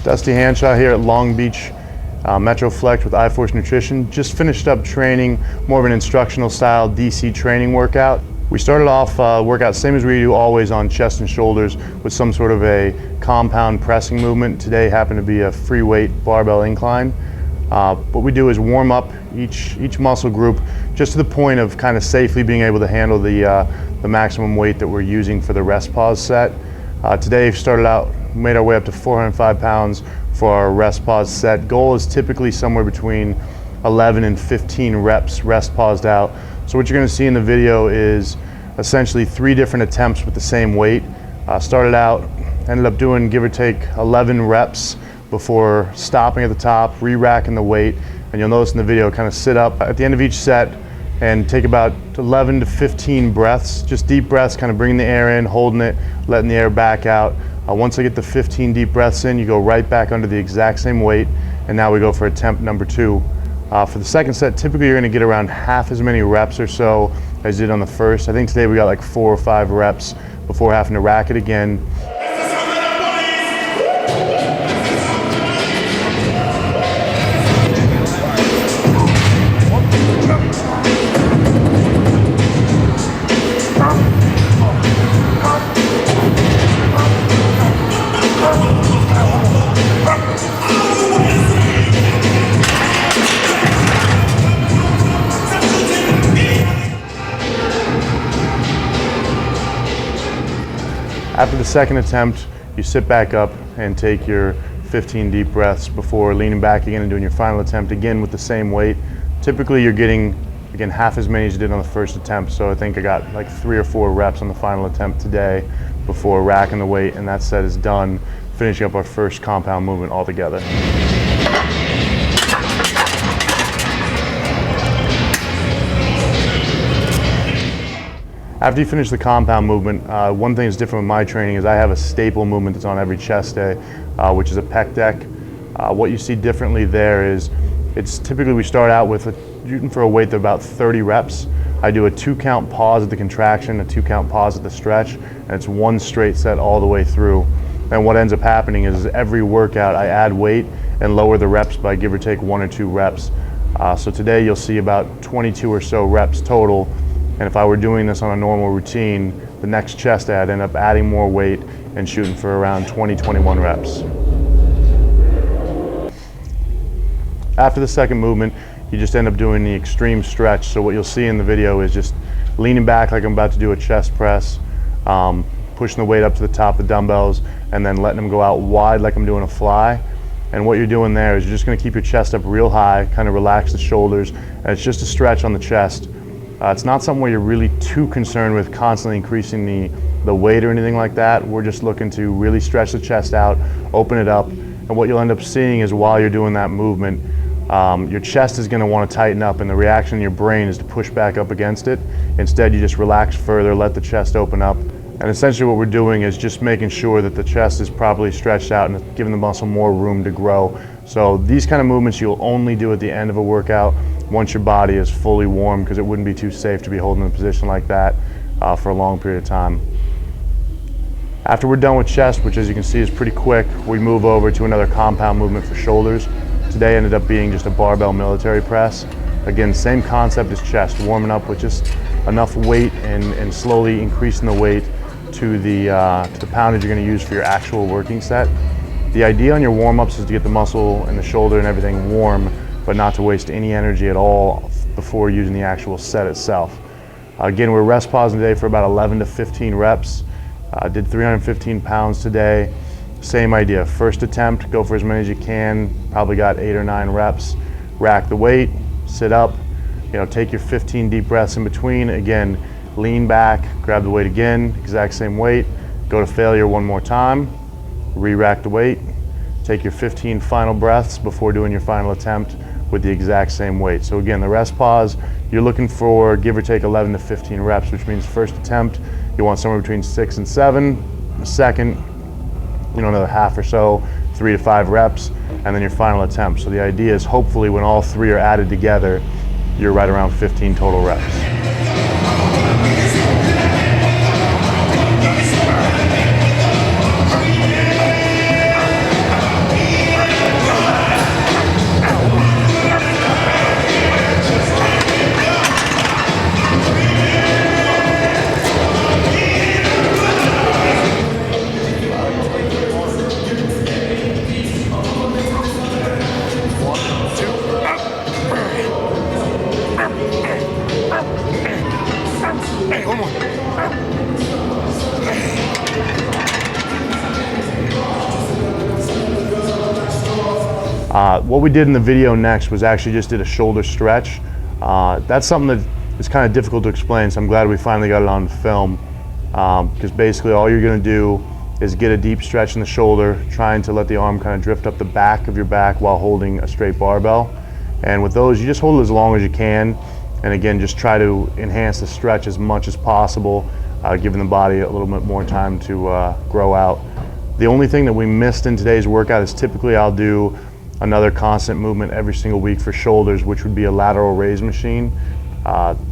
Dusty Hanshaw here at Long Beach Metro Flex with iForce Nutrition. Just finished up training, more of an instructional style DC training workout. We started off workout same as we do always on chest and shoulders with some sort of a compound pressing movement. Today happened to be a free weight barbell incline. What we do is warm up each muscle group just to the point of kind of safely being able to handle the maximum weight that we're using for the rest pause set. Today started out, made our way up to 405 pounds for our rest pause set. Goal is typically somewhere between 11 and 15 reps rest paused out. So what you're going to see in the video is essentially 3 different attempts with the same weight. Started out, ended up doing give or take 11 reps before stopping at the top, re-racking the weight, and you'll notice in the video kind of sit up at the end of each set and take about 11 to 15 breaths, just deep breaths, kind of bringing the air in, holding it, letting the air back out. Once I get the 15 deep breaths in, you go right back under the exact same weight, and now we go for attempt number 2. For the second set, typically you're going to get around half as many reps or so as you did on the first. I think today we got like 4 or 5 reps before having to rack it again. After the second attempt, you sit back up and take your 15 deep breaths before leaning back again and doing your final attempt again with the same weight. Typically you're getting, again, half as many as you did on the first attempt, so I think I got like 3 or 4 reps on the final attempt today before racking the weight, and that set is done, finishing up our first compound movement altogether. After you finish the compound movement, one thing that's different with my training is I have a staple movement that's on every chest day, which is a pec deck. What you see differently there is, it's typically we start out with shooting for a weight of about 30 reps. I do a 2-count pause at the contraction, a 2-count pause at the stretch, and it's 1 straight set all the way through. And what ends up happening is every workout I add weight and lower the reps by give or take 1 or 2 reps. So today you'll see about 22 or so reps total. And if I were doing this on a normal routine, the next chest day I'd end up adding more weight and shooting for around 20-21 reps. After the second movement, you just end up doing the extreme stretch. So what you'll see in the video is just leaning back like I'm about to do a chest press, pushing the weight up to the top of the dumbbells, and then letting them go out wide like I'm doing a fly. And what you're doing there is you're just going to keep your chest up real high, kind of relax the shoulders, and it's just a stretch on the chest. It's not something where you're really too concerned with constantly increasing the weight or anything like that. We're just looking to really stretch the chest out, open it up, and what you'll end up seeing is while you're doing that movement, your chest is going to want to tighten up, and the reaction in your brain is to push back up against it. Instead, you just relax further, let the chest open up, and essentially what we're doing is just making sure that the chest is properly stretched out and giving the muscle more room to grow. So these kind of movements you'll only do at the end of a workout once your body is fully warm, because it wouldn't be too safe to be holding in a position like that for a long period of time. After we're done with chest, which as you can see is pretty quick, we move over to another compound movement for shoulders. Today ended up being just a barbell military press. Again, same concept as chest, warming up with just enough weight and slowly increasing the weight to the poundage you're going to use for your actual working set. The idea on your warm-ups is to get the muscle and the shoulder and everything warm, but not to waste any energy at all before using the actual set itself. Again, we're rest pausing today for about 11 to 15 reps. Did 315 pounds today. Same idea, first attempt, go for as many as you can, probably got 8 or 9 reps. Rack the weight, sit up, take your 15 deep breaths in between. Again, lean back, grab the weight again, exact same weight, go to failure one more time, re-rack the weight, take your 15 final breaths before doing your final attempt with the exact same weight. So again, the rest pause, you're looking for give or take 11 to 15 reps, which means first attempt, you want somewhere between 6 and 7. The second, another half or so, 3 to 5 reps, and then your final attempt. So the idea is hopefully when all 3 are added together, you're right around 15 total reps. What we did in the video next was actually just did a shoulder stretch. That's something that is kind of difficult to explain, so I'm glad we finally got it on film. Because basically all you're going to do is get a deep stretch in the shoulder, trying to let the arm kind of drift up the back of your back while holding a straight barbell. And with those, you just hold it as long as you can. And again, just try to enhance the stretch as much as possible, giving the body a little bit more time to grow out. The only thing that we missed in today's workout is typically I'll do another constant movement every single week for shoulders, which would be a lateral raise machine.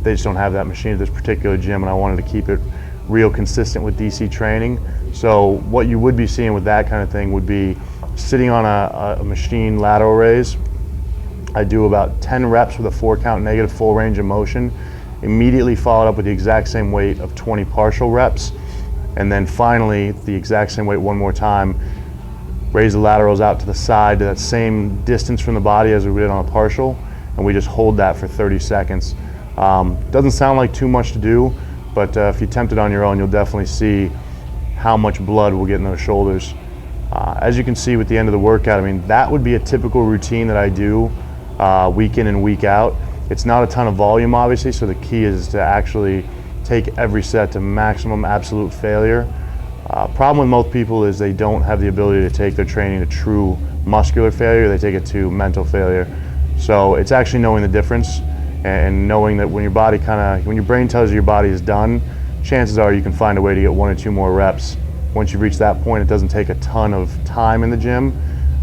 They just don't have that machine at this particular gym, and I wanted to keep it real consistent with DC training. So what you would be seeing with that kind of thing would be sitting on a machine lateral raise. I do about 10 reps with a 4-count negative full range of motion, immediately followed up with the exact same weight of 20 partial reps, and then finally the exact same weight one more time. Raise the laterals out to the side to that same distance from the body as we did on a partial, and we just hold that for 30 seconds. Doesn't sound like too much to do, but if you attempt it on your own, you'll definitely see how much blood will get in those shoulders. As you can see with the end of the workout, I mean, that would be a typical routine that I do week in and week out. It's not a ton of volume, obviously, so the key is to actually take every set to maximum absolute failure. Problem with most people is they don't have the ability to take their training to true muscular failure, they take it to mental failure. So it's actually knowing the difference and knowing that when your body when your brain tells you your body is done, chances are you can find a way to get 1 or 2 more reps. Once you reach that point, it doesn't take a ton of time in the gym.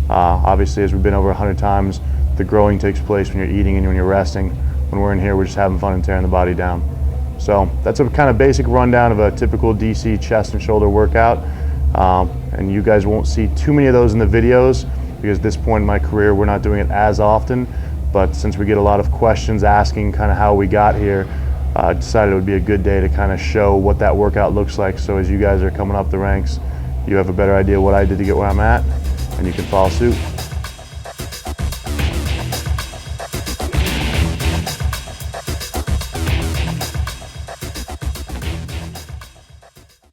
Obviously, as we've been over 100 times, the growing takes place when you're eating and when you're resting. When we're in here, we're just having fun and tearing the body down. So that's a kind of basic rundown of a typical DC chest and shoulder workout. And you guys won't see too many of those in the videos because at this point in my career, we're not doing it as often. But since we get a lot of questions asking kind of how we got here, I decided it would be a good day to kind of show what that workout looks like. So as you guys are coming up the ranks, you have a better idea what I did to get where I'm at, and you can follow suit.